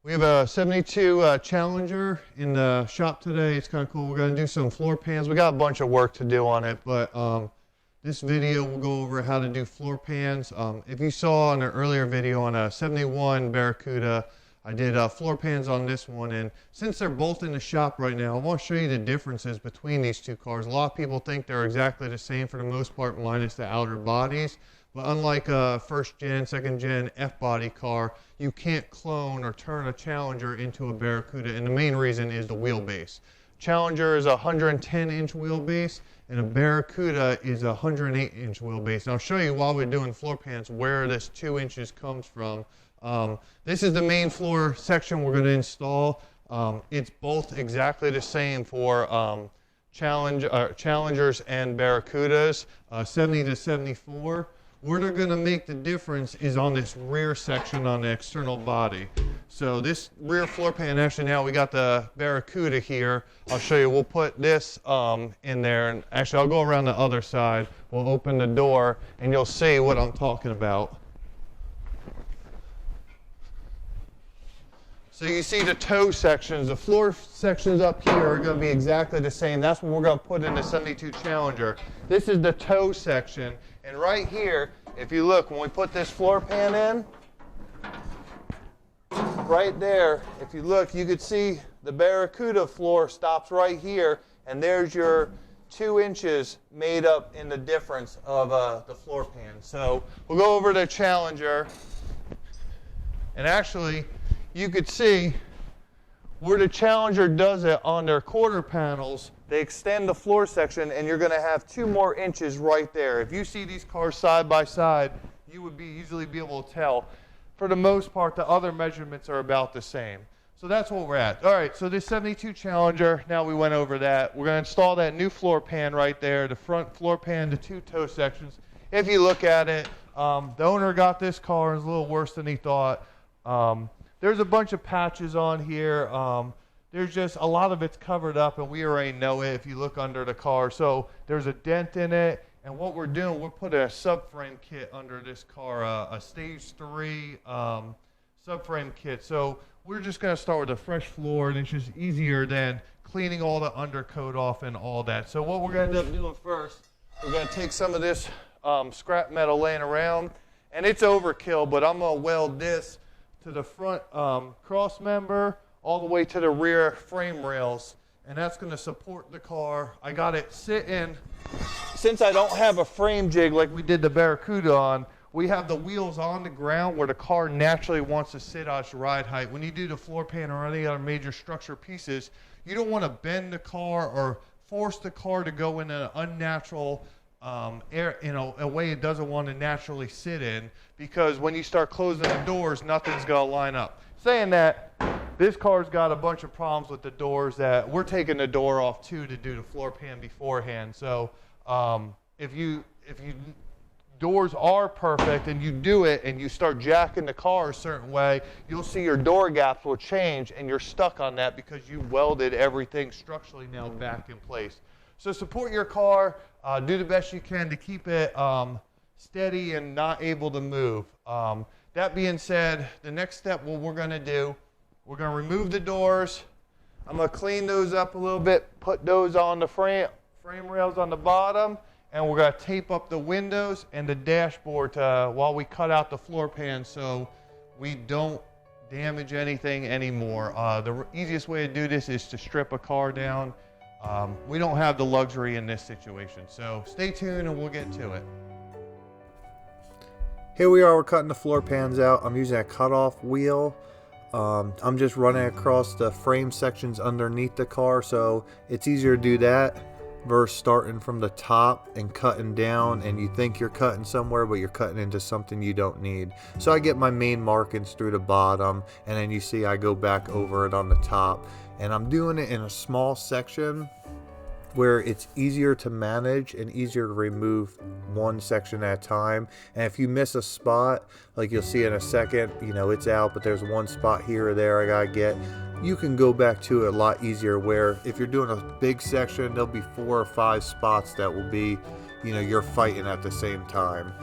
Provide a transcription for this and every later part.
We have a 72 Challenger in the shop today. It's kind of cool. We're going to do some floor pans. We got a bunch of work to do on it, but this video will go over how to do floor pans. If you saw in an earlier video on a 71 Barracuda, I did floor pans on this one, and since they're both in the shop right now, I want to show you the differences between these two cars. A lot of people think they're exactly the same for the most part, minus the outer bodies. But unlike a first gen, second gen F-body car, you can't clone or turn a Challenger into a Barracuda, and the main reason is the wheelbase. Challenger is a 110-inch wheelbase, and a Barracuda is a 108-inch wheelbase. And I'll show you while we're doing floor pans where this 2 inches comes from. This is the main floor section we're going to install. It's both exactly the same for Challengers and Barracudas, 70 to 74. Where they're going to make the difference is on this rear section on the external body. So this rear floor pan, actually now we got the Barracuda here. I'll show you, we'll put this in there, and actually I'll go around the other side. We'll open the door and you'll see what I'm talking about. So you see the toe sections, the floor sections up here are going to be exactly the same. That's what we're going to put in the 72 Challenger. This is the toe section, and right here, if you look, when we put this floor pan in, right there, if you look, you could see the Barracuda floor stops right here, and there's your 2 inches made up in the difference of the floor pan. So we'll go over the Challenger, and actually, you could see where the Challenger does it on their quarter panels, they extend the floor section, and you're going to have 2 more inches right there. If you see these cars side by side, you would easily be able to tell. For the most part, the other measurements are about the same. So that's what we're at. All right, so this 72 Challenger, now we went over that. We're going to install that new floor pan right there, the front floor pan, the 2 toe sections. If you look at it, the owner got this car, it's a little worse than he thought. There's a bunch of patches on here. There's just a lot of it's covered up, and we already know it if you look under the car. So there's a dent in it, and what we're doing, we're putting a subframe kit under this car, a stage 3 subframe kit. So we're just going to start with a fresh floor, and it's just easier than cleaning all the undercoat off and all that. So what we're going to end up doing first, we're going to take some of this scrap metal laying around, and it's overkill, but I'm going to weld this to the front cross member all the way to the rear frame rails, and that's going to support the car. I got it sitting, since I don't have a frame jig like we did the Barracuda on, we have the wheels on the ground where the car naturally wants to sit at its ride height. When you do the floor pan or any other major structure pieces, you don't want to bend the car or force the car to go in an unnatural a way it doesn't want to naturally sit in, because when you start closing the doors, nothing's going to line up. Saying that, this car's got a bunch of problems with the doors that we're taking the door off too to do the floor pan beforehand. So if doors are perfect and you do it and you start jacking the car a certain way, you'll see your door gaps will change and you're stuck on that because you welded everything structurally now back in place. So support your car, do the best you can to keep it steady and not able to move. That being said, the next step, what we're going to do, we're going to remove the doors. I'm going to clean those up a little bit, put those on the frame rails on the bottom, and we're going to tape up the windows and the dashboard while we cut out the floor pan so we don't damage anything anymore. The easiest way to do this is to strip a car down. We don't have the luxury in this situation, so stay tuned and we'll get to it. Here we are, we're cutting the floor pans out. I'm using a cutoff wheel. I'm just running across the frame sections underneath the car, so it's easier to do that versus starting from the top and cutting down, and you think you're cutting somewhere, but you're cutting into something you don't need. So I get my main markings through the bottom, and then you see I go back over it on the top. And I'm doing it in a small section where it's easier to manage and easier to remove one section at a time. And if you miss a spot, like you'll see in a second, it's out, but there's one spot here or there I gotta get, you can go back to it a lot easier, where if you're doing a big section, there'll be 4 or 5 spots that will be you're fighting at the same time.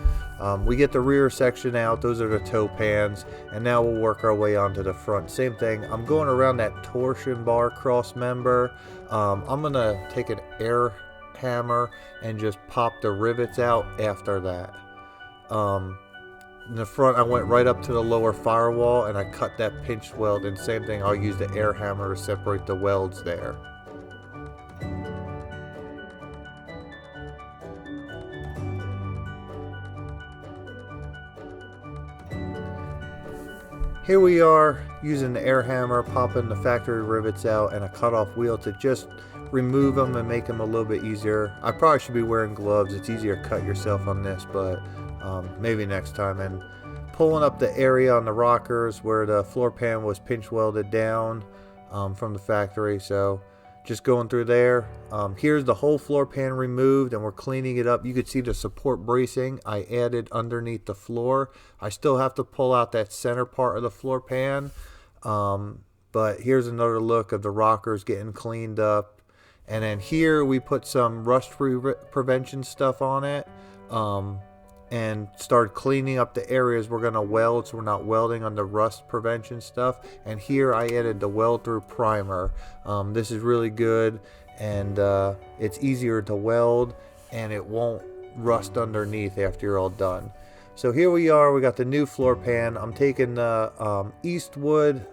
We get the rear section out, those are the toe pans, and now we'll work our way onto the front. Same thing, I'm going around that torsion bar cross member. I'm gonna take an air hammer and just pop the rivets out after that. In the front, I went right up to the lower firewall and I cut that pinch weld, and same thing, I'll use the air hammer to separate the welds there. Here we are using the air hammer, popping the factory rivets out and a cutoff wheel to just remove them and make them a little bit easier. I probably should be wearing gloves. It's easier to cut yourself on this, but maybe next time. And pulling up the area on the rockers where the floor pan was pinch welded down from the factory. So just going through there. Here's the whole floor pan removed and we're cleaning it up. You could see the support bracing I added underneath the floor. I still have to pull out that center part of the floor pan. But here's another look of the rockers getting cleaned up. And then here we put some rust prevention stuff on it. And start cleaning up the areas we're going to weld, so we're not welding on the rust prevention stuff. And here I added the weld through primer. This is really good, and it's easier to weld and it won't rust underneath after you're all done. So here we are, we got the new floor pan. I'm taking the Eastwood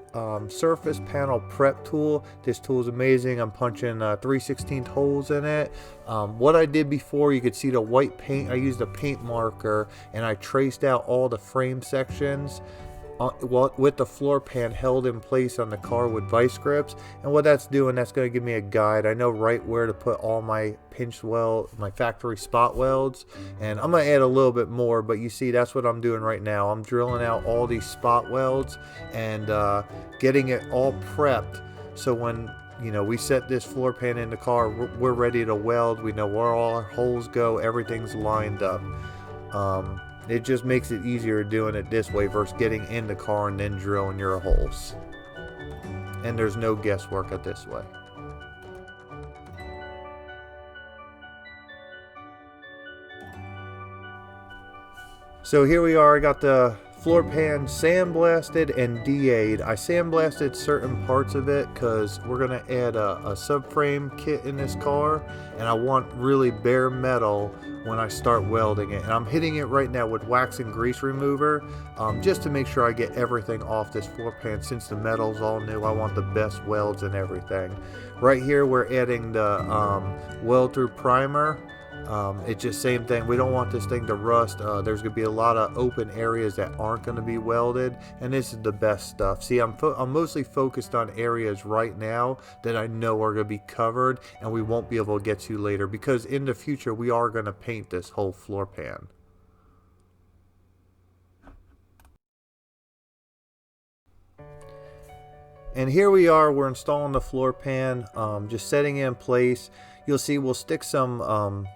surface panel prep tool. This tool is amazing. I'm punching 3/16 holes in it. What I did before, you could see the white paint. I used a paint marker and I traced out all the frame sections with the floor pan held in place on the car with vice grips. And what that's doing, that's going to give me a guide. I know right where to put all my pinch weld, my factory spot welds, and I'm going to add a little bit more, but you see that's what I'm doing right now. I'm drilling out all these spot welds and getting it all prepped, so when we set this floor pan in the car, we're ready to weld. We know where all our holes go, everything's lined up. It just makes it easier doing it this way versus getting in the car and then drilling your holes. And there's no guesswork at this way. So here we are, I got the floor pan sandblasted and DA'd. I sandblasted certain parts of it because we're going to add a subframe kit in this car, and I want really bare metal when I start welding it. And I'm hitting it right now with wax and grease remover just to make sure I get everything off this floor pan. Since the metal's all new, I want the best welds and everything. Right here we're adding the weld through primer. It's just same thing. We don't want this thing to rust. There's going to be a lot of open areas that aren't going to be welded, and this is the best stuff. See, I'm mostly focused on areas right now that I know are going to be covered and we won't be able to get to later, because in the future we are going to paint this whole floor pan. And here we are, we're installing the floor pan, just setting it in place. You'll see we'll stick some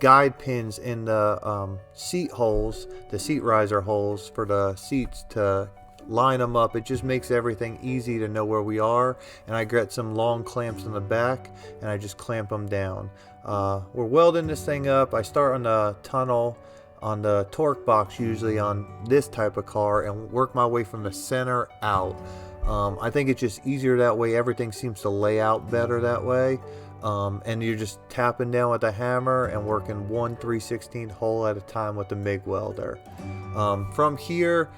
guide pins in the seat holes, the seat riser holes for the seats, to line them up. It just makes everything easy to know where we are. And I got some long clamps in the back and I just clamp them down. We're welding this thing up. I start on the tunnel on the torque box usually on this type of car and work my way from the center out. I think it's just easier that way. Everything seems to lay out better that way. And you're just tapping down with a hammer and working 1 3/16 hole at a time with the MIG welder. From here,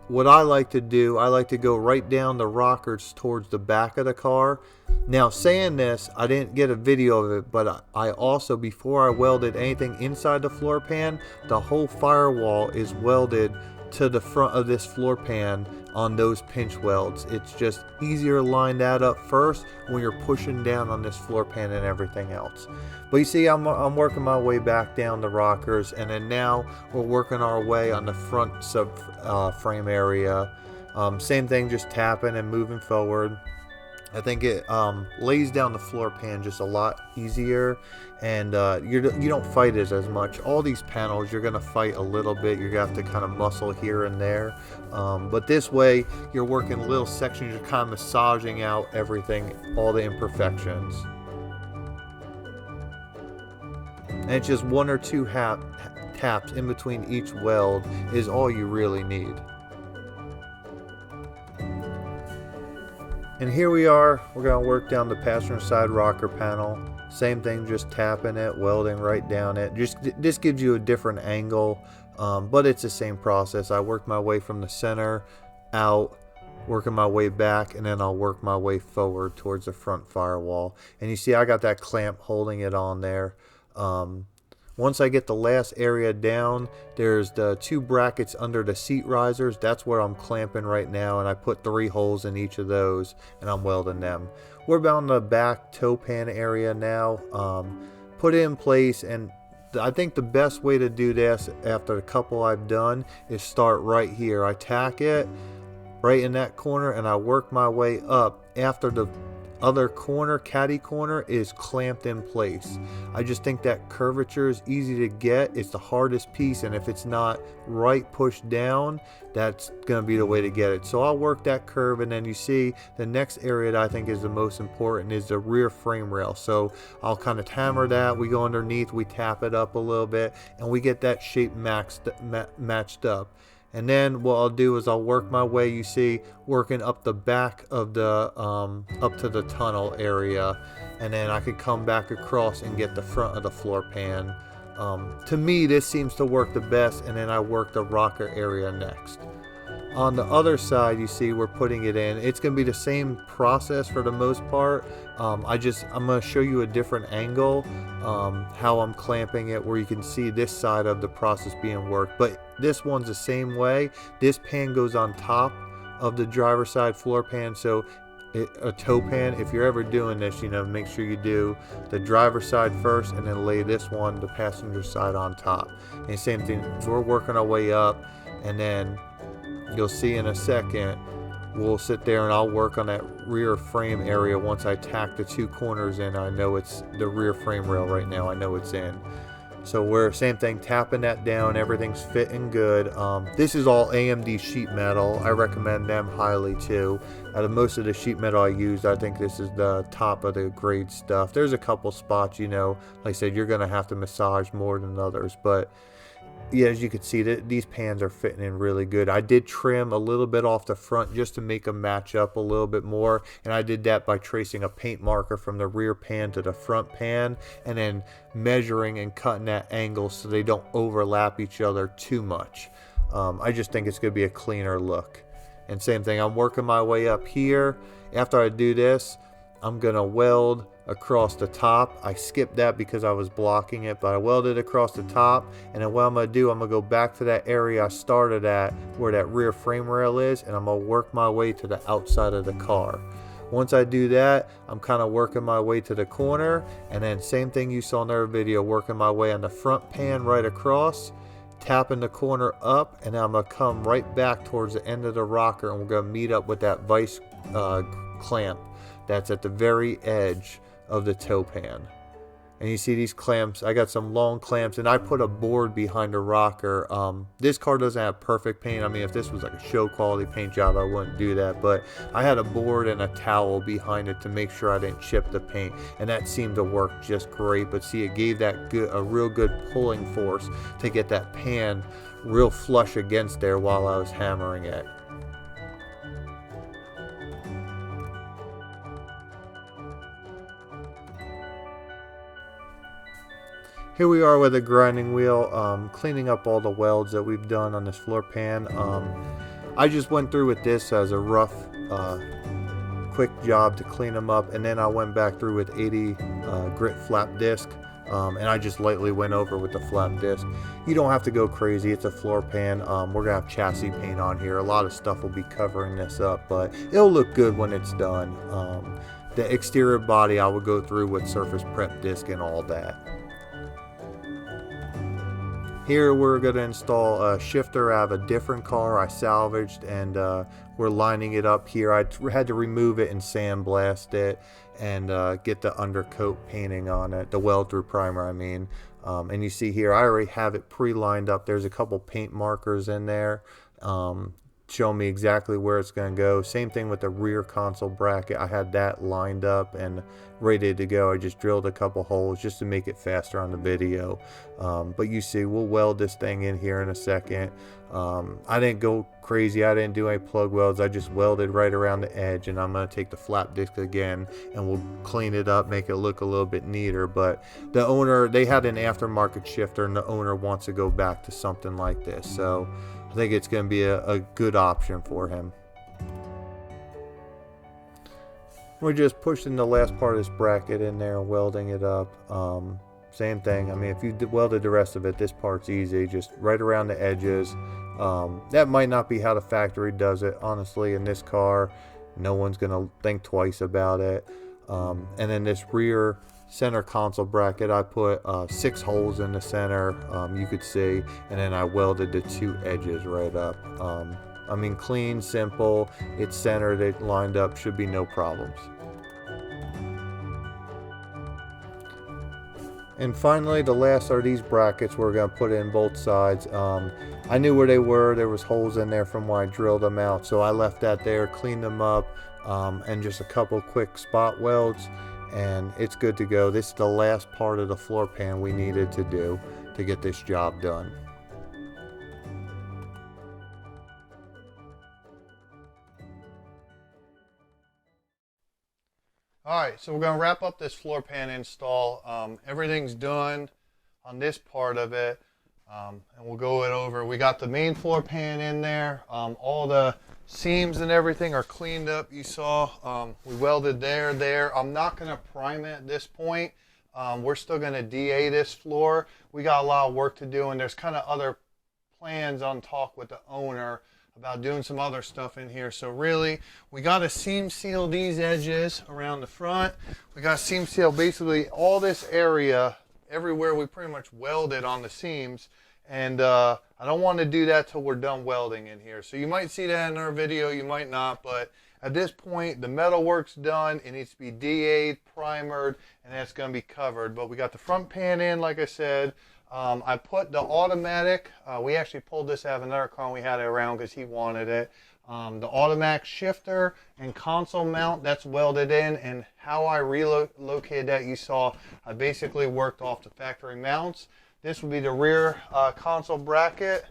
what I like to do, I like to go right down the rockers towards the back of the car. Now, saying this, I didn't get a video of it, but I also, before I welded anything inside the floor pan, the whole firewall is welded to the front of this floor pan on those pinch welds. It's just easier to line that up first when you're pushing down on this floor pan and everything else. But you see, I'm working my way back down the rockers, and then now we're working our way on the front frame area. Same thing, just tapping and moving forward. I think it lays down the floor pan just a lot easier, and you don't fight it as much. All these panels you're gonna fight a little bit. You're gonna have to kind of muscle here and there, but this way you're working little sections. You're kind of massaging out everything, all the imperfections. And it's just one or two taps in between each weld is all you really need. And here we are, we're going to work down the passenger side rocker panel. Same thing, just tapping it, welding right down it. This gives you a different angle, but it's the same process. I work my way from the center out, working my way back, and then I'll work my way forward towards the front firewall. And you see I got that clamp holding it on there. Once I get the last area down, there's the 2 brackets under the seat risers. That's where I'm clamping right now, and I put 3 holes in each of those, and I'm welding them. We're about in the back toe pan area now. Put it in place, and I think the best way to do this after the couple I've done is start right here. I tack it right in that corner, and I work my way up after the other corner, caddy corner, is clamped in place. I just think that curvature is easy to get. It's the hardest piece, and if it's not right pushed down, that's going to be the way to get it. So I'll work that curve, and then you see the next area that I think is the most important is the rear frame rail. So I'll kind of hammer that. We go underneath, we tap it up a little bit, and we get that shape matched up. And then what I'll do is I'll work my way, you see, working up the back of the, up to the tunnel area. And then I could come back across and get the front of the floor pan. To me, this seems to work the best, and then I work the rocker area next. On the other side, you see we're putting it in. It's going to be the same process for the most part. I'm going to show you a different angle, how I'm clamping it, where you can see this side of the process being worked. But this one's the same way. This pan goes on top of the driver's side floor pan, so a toe pan, if you're ever doing this, make sure you do the driver's side first and then lay this one, the passenger side, on top. And same thing, we're working our way up, and then you'll see in a second we'll sit there and I'll work on that rear frame area. Once I tack the 2 corners in, I know it's the rear frame rail right now, I know it's in. So we're, same thing, tapping that down, everything's fitting good. This is all AMD sheet metal. I recommend them highly too. Out of most of the sheet metal I used, I think this is the top of the grade stuff. There's a couple spots, like I said, you're gonna have to massage more than others, but yeah, as you can see, these pans are fitting in really good. I did trim a little bit off the front just to make them match up a little bit more, and I did that by tracing a paint marker from the rear pan to the front pan and then measuring and cutting that angle so they don't overlap each other too much. I just think it's going to be a cleaner look. And same thing, I'm working my way up here. After I do this, I'm going to weld across the top. I skipped that because I was blocking it, but I welded across the top, and then what I'm going to do, I'm going to go back to that area I started at where that rear frame rail is, and I'm going to work my way to the outside of the car. Once I do that, I'm kind of working my way to the corner, and then same thing you saw in our video, working my way on the front pan right across, tapping the corner up, and then I'm going to come right back towards the end of the rocker, and we're going to meet up with that vice clamp that's at the very edge of the toe pan. And you see these clamps, I got some long clamps, and I put a board behind the rocker. This car doesn't have perfect paint. I mean, if this was like a show quality paint job, I wouldn't do that, but I had a board and a towel behind it to make sure I didn't chip the paint, and that seemed to work just great. But see, it gave that a real good pulling force to get that pan real flush against there while I was hammering it. Here we are with a grinding wheel, cleaning up all the welds that we've done on this floor pan. I just went through with this as a rough, quick job to clean them up, and then I went back through with 80 grit flap disc, and I just lightly went over with the flap disc. You don't have to go crazy, it's a floor pan. We're gonna have chassis paint on here. A lot of stuff will be covering this up, but it'll look good when it's done. The exterior body I will go through with surface prep disc and all that. Here we're going to install a shifter out of a different car I salvaged, and we're lining it up here. I had to remove it and sandblast it and get the undercoat painting on it, the weld through primer I mean. And you see here I already have it pre-lined up. There's a couple paint markers in there. show me exactly where it's going to go. Same thing with the rear console bracket. I had that lined up and ready to go. I just drilled a couple holes just to make it faster on the video. But you see, we'll weld this thing in here in a second. I didn't go crazy. I didn't do any plug welds. I just welded right around the edge, and I'm going to take the flap disc again and we'll clean it up, make it look a little bit neater. But the owner, they had an aftermarket shifter, and the owner wants to go back to something like this. So I think it's going to be a good option for him. We're just pushing the last part of this bracket in there and welding it up. Same thing. I mean, if you welded the rest of it, this part's easy, just right around the edges. That might not be how the factory does it. Honestly, in this car, no one's going to think twice about it. And then this rear center console bracket, I put 6 holes in the center, you could see, and then I welded the 2 edges right up. I mean, clean, simple, it's centered, it lined up, should be no problems. And finally, the last are these brackets we're going to put in both sides. I knew where they were. There was holes in there from when I drilled them out, so I left that there, cleaned them up, and just a couple quick spot welds, and it's good to go. This is the last part of the floor pan we needed to do to get this job done. All right, so we're going to wrap up this floor pan install. Everything's done on this part of it, and we'll go it over. We got the main floor pan in there. All the seams and everything are cleaned up. You saw we welded there. I'm not going to prime it at this point. We're still going to DA this floor. We got a lot of work to do, and there's kind of other plans on talk with the owner about doing some other stuff in here. So really, we got to seam seal these edges around the front. We got to seam seal basically all this area, everywhere we pretty much welded on the seams. And I don't want to do that till we're done welding in here. So you might see that in our video, you might not, but at this point, the metal work's done. It needs to be DA'd, primered, and that's going to be covered. But we got the front pan in, like I said. I put the automatic, we actually pulled this out of another car and we had it around because he wanted it. The automatic shifter and console mount, that's welded in, and how I relocated that, you saw, I basically worked off the factory mounts. This would be the rear console bracket.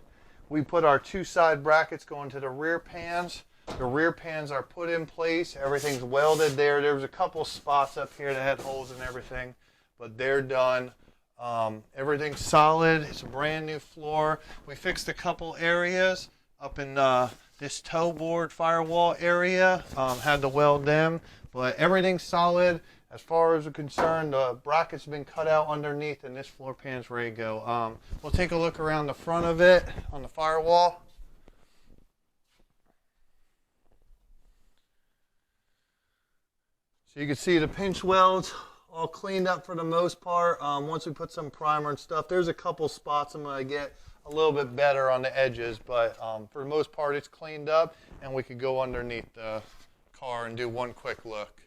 We put our 2 side brackets going to the rear pans. The rear pans are put in place, everything's welded there. There was a couple spots up here that had holes and everything, but they're done. Everything's solid. It's a brand new floor. We fixed a couple areas up in this toe board firewall area. Had to weld them, but everything's solid. As far as we're concerned, the bracket's been cut out underneath, and this floor pan's ready to go. We'll take a look around the front of it on the firewall. So you can see the pinch welds all cleaned up for the most part. Once we put some primer and stuff, there's a couple spots I'm going to get a little bit better on the edges, but for the most part it's cleaned up, and we could go underneath the car and do one quick look.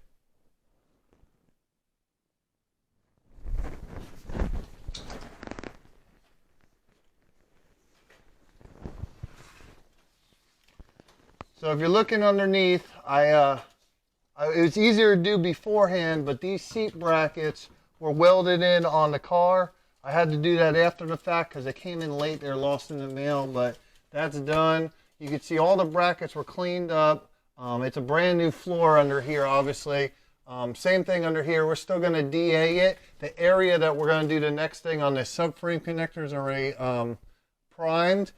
So if you're looking underneath, it was easier to do beforehand, but these seat brackets were welded in on the car. I had to do that after the fact because they came in late. They're lost in the mail, but that's done. You can see all the brackets were cleaned up. It's a brand new floor under here, obviously. Same thing under here. We're still going to DA it. The area that we're going to do the next thing on the subframe connector is already primed.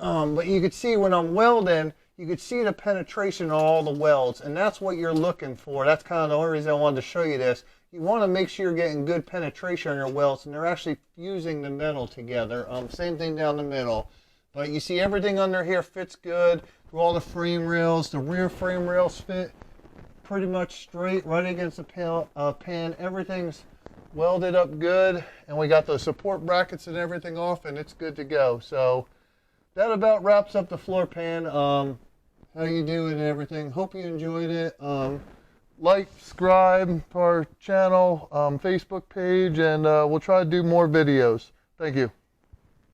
But you can see when I'm welding, you could see the penetration of all the welds, and that's what you're looking for. That's kind of the only reason I wanted to show you this. You want to make sure you're getting good penetration on your welds, and they're actually fusing the metal together. Same thing down the middle. But you see everything under here fits good through all the frame rails. The rear frame rails fit pretty much straight right against the pan. Everything's welded up good, and we got those support brackets and everything off, and it's good to go. So that about wraps up the floor pan. How you doing and everything. Hope you enjoyed it. Like, subscribe to our channel, Facebook page, and we'll try to do more videos. Thank you.